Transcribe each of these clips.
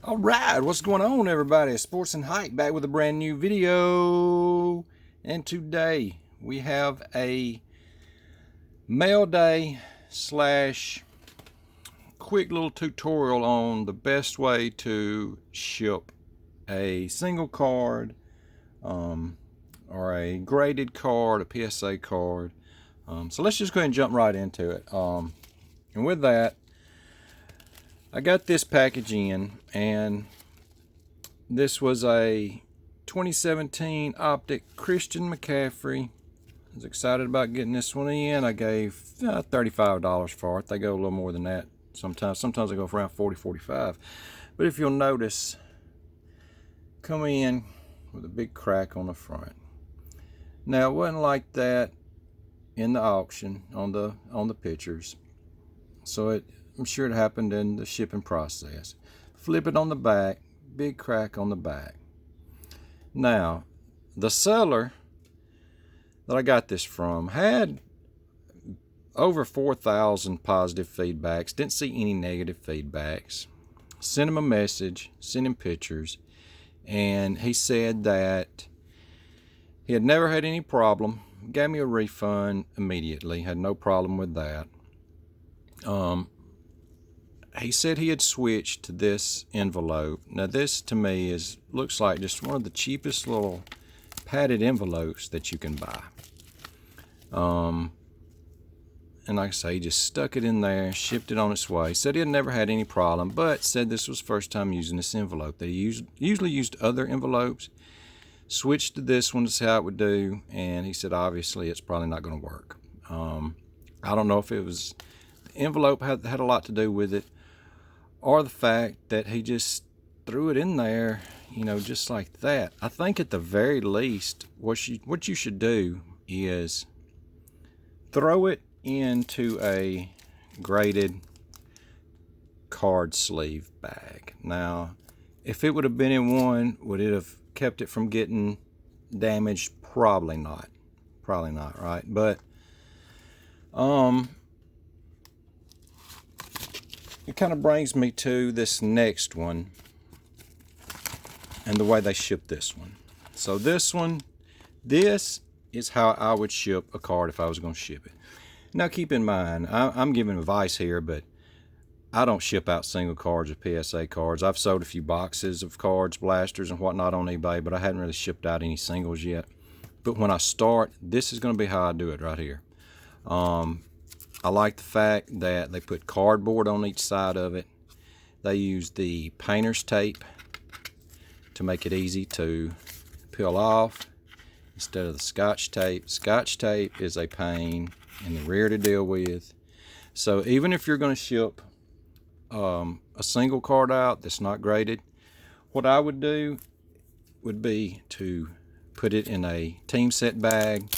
All right, what's going on, everybody? Sports and Hype back with a brand new video. And today we have a mail day slash quick little tutorial on the best way to ship a single card or a graded card, a PSA card. So let's just go ahead and jump right into it. And with that, I got this package in, and this was a 2017 Optic Christian McCaffrey. I was excited about getting this one in. I gave $35 for it. They go a little more than that sometimes. Sometimes they go for around $40, $45. But if you'll notice, come in with a big crack on the front. Now, it wasn't like that in the auction on the pictures. So I'm sure it happened in the shipping process. Flip it on the back, big crack on the back. Now, the seller that I got this from had over 4,000 positive feedbacks, didn't see any negative feedbacks. Sent him a message, sent him pictures, and he said that he had never had any problem, gave me a refund immediately, had no problem with that. He said he had switched to this envelope. Now this to me looks like just one of the cheapest little padded envelopes that you can buy. And like I say, he just stuck it in there, shipped it on its way. Said he had never had any problem, but said this was first time using this envelope. That he usually used other envelopes, switched to this one to see how it would do, and he said obviously it's probably not going to work. I don't know if it was the envelope had a lot to do with it, or the fact that he just threw it in there, just like that. I think at the very least, what you should do is throw it into a graded card sleeve bag. Now, if it would have been in one, would it have kept it from getting damaged? Probably not. Probably not, right? But it kind of brings me to this next one and the way they ship this one. So this is how I would ship a card if I was going to ship it. Now keep in mind, I'm giving advice here, but I don't ship out single cards or PSA cards. I've sold a few boxes of cards, blasters, and whatnot on eBay, but I hadn't really shipped out any singles yet. But when I start, this is going to be how I do it right here. I like the fact that they put cardboard on each side of it. They use the painter's tape to make it easy to peel off instead of the Scotch tape. Scotch tape is a pain in the rear to deal with. So even if you're going to ship a single card out that's not graded, what I would do would be to put it in a team set bag,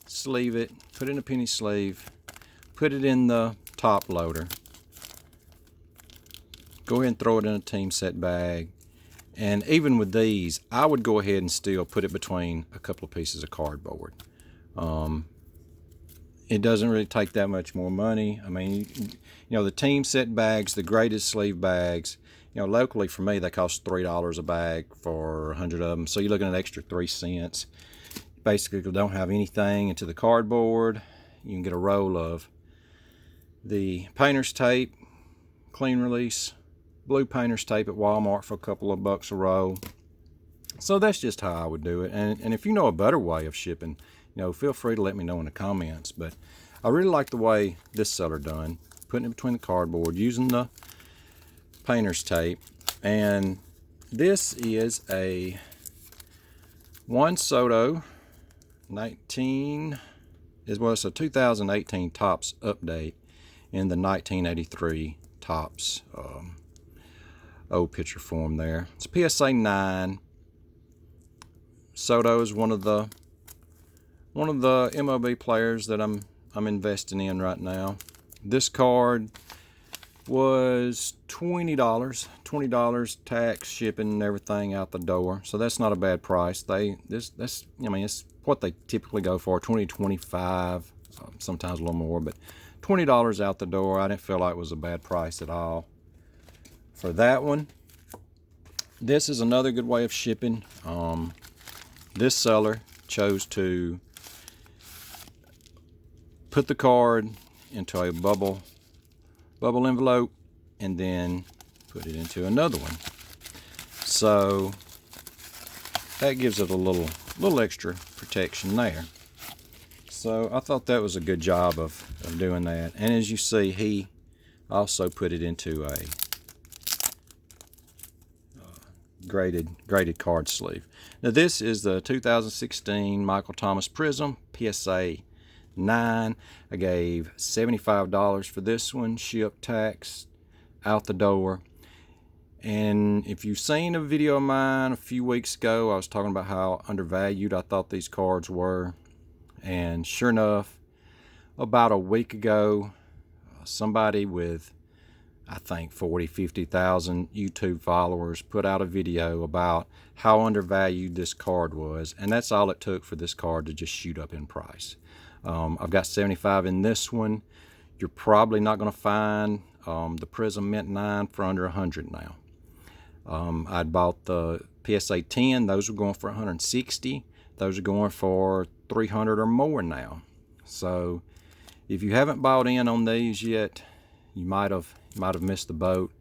sleeve it, put it in a penny sleeve, put it in the top loader, go ahead and throw it in a team set bag. And even with these, I would go ahead and still put it between a couple of pieces of cardboard. It doesn't really take that much more money. I mean, the team set bags, the graded sleeve bags, locally for me, they cost $3 a bag for 100 of them. So you're looking at an extra 3 cents. Basically, if you don't have anything into the cardboard, you can get a roll of the painter's tape, clean release, blue painter's tape at Walmart for a couple of bucks a roll. So that's just how I would do it. And if you know a better way of shipping, feel free to let me know in the comments. But I really like the way this seller done, putting it between the cardboard, using the painter's tape. And this is a Juan Soto it's a 2018 Topps update in the 1983 Topps old picture form there. It's PSA 9. Soto is one of the MLB players that I'm investing in right now. This card was $20 tax, shipping, and everything out the door. So that's not a bad price. It's what they typically go for, $20, $25, sometimes a little more, but $20 out the door. I didn't feel like it was a bad price at all for that one. This is another good way of shipping. This seller chose to put the card into a bubble envelope and then put it into another one. So that gives it a little extra protection there. So I thought that was a good job of doing that. And as you see, he also put it into a graded card sleeve. Now this is the 2016 Michael Thomas Prism PSA 9. I gave $75 for this one, ship, tax, out the door. And if you've seen a video of mine a few weeks ago, I was talking about how undervalued I thought these cards were. And sure enough, about a week ago, somebody with, I think, 50,000 YouTube followers put out a video about how undervalued this card was. And that's all it took for this card to just shoot up in price. I've got 75 in this one. You're probably not going to find the Prism Mint 9 for under 100 now. I'd bought the PSA 10. Those were going for 160. Those are going for 300 or more now. So if you haven't bought in on these yet, you might have missed the boat.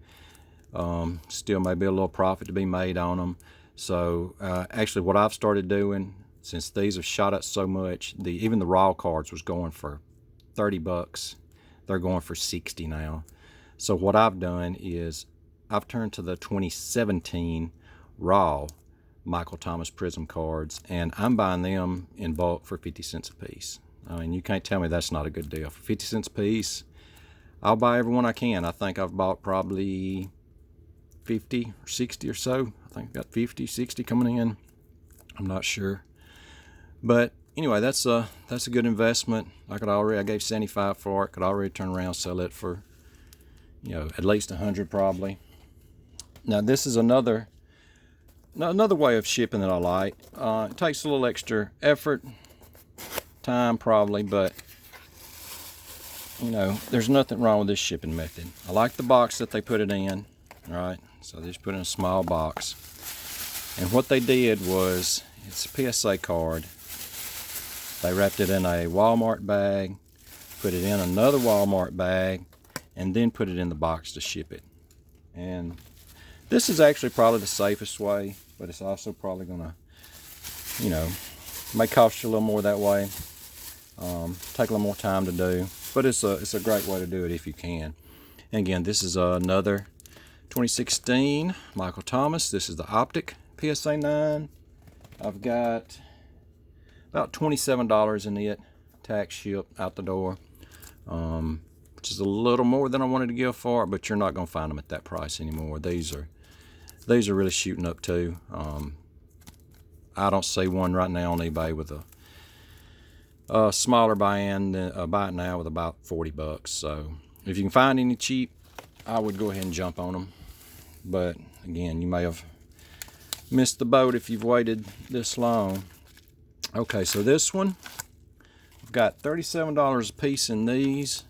Still may be a little profit to be made on them. So actually what I've started doing, since these have shot up so much, even the raw cards was going for 30 bucks. They're going for 60 now. So what I've done is I've turned to the 2017 raw Michael Thomas Prism cards, and I'm buying them in bulk for 50 cents a piece. I mean, you can't tell me that's not a good deal. For 50 cents a piece, I'll buy every one I can. I think I've bought probably 50 or 60 or so. I think I've got 50, 60 coming in. I'm not sure. But anyway, that's a good investment. I gave 75 for it. Could already turn around and sell it for, at least 100 probably. Now this is another way of shipping that I like. It takes a little extra effort, time probably, but there's nothing wrong with this shipping method. I like the box that they put it in. All right, so they just put it in a small box, and what they did was, it's a PSA card. They wrapped it in a Walmart bag, put it in another Walmart bag, and then put it in the box to ship it. And this is actually probably the safest way, but it's also probably gonna, may cost you a little more that way. Take a little more time to do, but it's a great way to do it if you can. And again, this is another 2016 Michael Thomas. This is the Optic PSA 9. I've got about $27 in it, tax, ship, out the door, which is a little more than I wanted to give for it, but you're not going to find them at that price anymore. These are really shooting up too. I don't see one right now on eBay with a smaller buy-in. Buy it now with about 40 bucks. So if you can find any cheap, I would go ahead and jump on them. But again, you may have missed the boat if you've waited this long. Okay, so this one, I've got $37 a piece in these.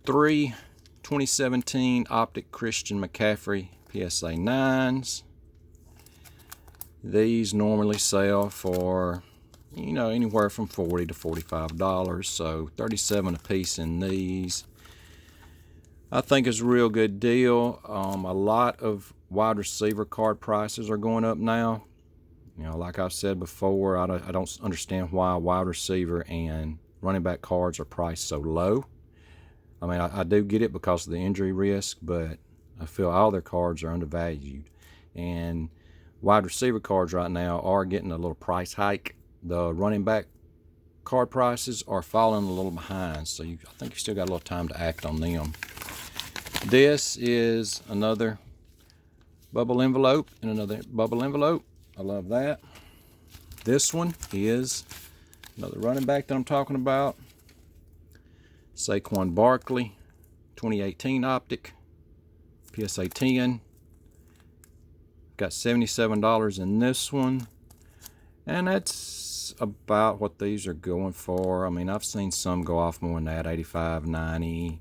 3 2017 Optic Christian McCaffrey PSA 9s. These normally sell for, anywhere from $40 to $45. So $37 a piece in these, I think is a real good deal. A lot of wide receiver card prices are going up now. Like I've said before, I don't understand why wide receiver and running back cards are priced so low. I mean, I do get it because of the injury risk, but I feel all their cards are undervalued. And wide receiver cards right now are getting a little price hike. The running back card prices are falling a little behind, so I think you still got a little time to act on them. This is another bubble envelope and another bubble envelope. I love that. This one is another running back that I'm talking about. Saquon Barkley, 2018 Optic, PSA 10. Got $77 in this one. And that's about what these are going for. I mean, I've seen some go off more than that, 85, 90.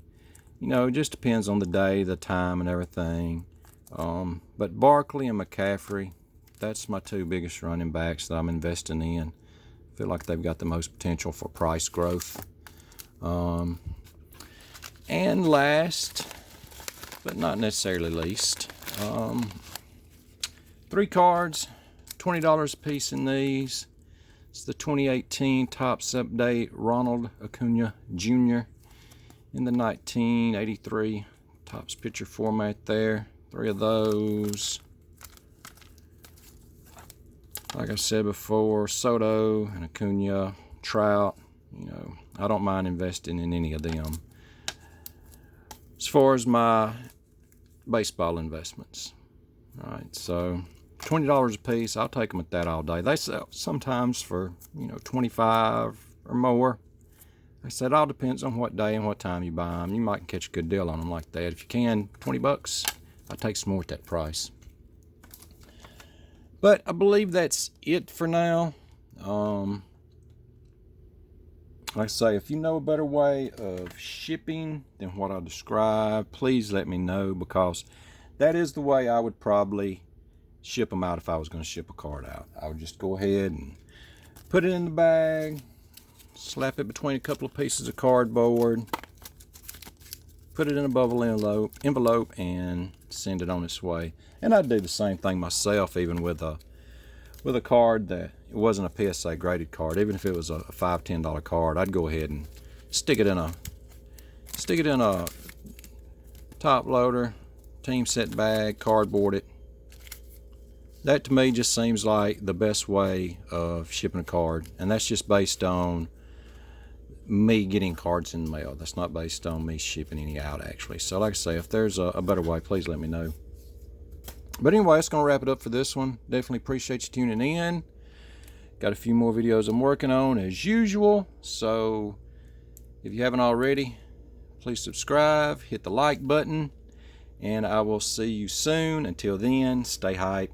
It just depends on the day, the time, and everything. But Barkley and McCaffrey, that's my two biggest running backs that I'm investing in. I feel like they've got the most potential for price growth. And last, but not necessarily least, 3 cards, $20 a piece in these. It's the 2018 Topps Update Ronald Acuna Jr. in the 1983 Topps picture format there. 3 of those. Like I said before, Soto and Acuna, Trout, you know, I don't mind investing in any of them. As far as my baseball investments, all right, so $20 a piece, I'll take them at that all day. They sell sometimes for, you know, 25 or more. Like I said, it all depends on what day and what time you buy them. You might catch a good deal on them like that. If you can, 20 bucks, I'll take some more at that price. But I believe that's it for now. Like I say, if you know a better way of shipping than what I described, please let me know, because that is the way I would probably ship them out if I was going to ship a card out. I would just go ahead and put it in the bag, slap it between a couple of pieces of cardboard, put it in a bubble envelope, and send it on its way. And I'd do the same thing myself, even with a card that it wasn't a PSA graded card. Even if it was a $5, $10 card, I'd go ahead and stick it in a top loader, team set bag, cardboard it. That to me just seems like the best way of shipping a card, and that's just based on me getting cards in the mail. That's not based on me shipping any out, actually. So like I say, if there's a better way, please let me know. But anyway, that's going to wrap it up for this one. Definitely appreciate you tuning in. Got a few more videos I'm working on as usual. So if you haven't already, please subscribe, hit the like button, and I will see you soon. Until then, stay hype.